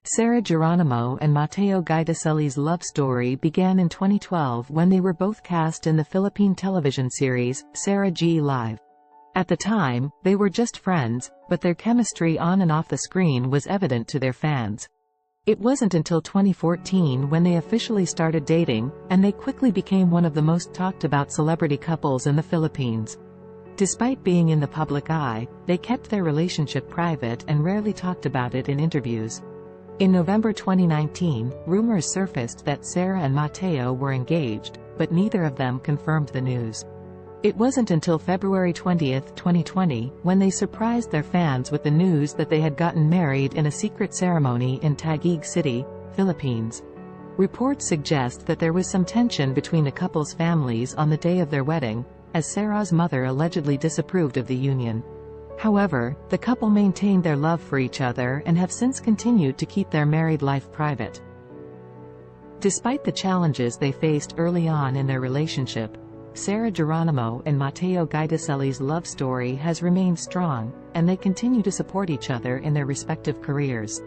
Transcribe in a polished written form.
Sarah Geronimo and Matteo Guidicelli's love story began in 2012 when they were both cast in the Philippine television series, Sarah G Live. At the time, they were just friends, but their chemistry on and off the screen was evident to their fans. It wasn't until 2014 when they officially started dating, and they quickly became one of the most talked about celebrity couples in the Philippines. Despite being in the public eye, they kept their relationship private and rarely talked about it in interviews. In November 2019, rumors surfaced that Sarah and Matteo were engaged, but neither of them confirmed the news. It wasn't until February 20, 2020, when they surprised their fans with the news that they had gotten married in a secret ceremony in Taguig City, Philippines. Reports suggest that there was some tension between the couple's families on the day of their wedding, as Sarah's mother allegedly disapproved of the union. However, the couple maintained their love for each other and have since continued to keep their married life private. Despite the challenges they faced early on in their relationship, Sarah Geronimo and Matteo Guidicelli's love story has remained strong, and they continue to support each other in their respective careers.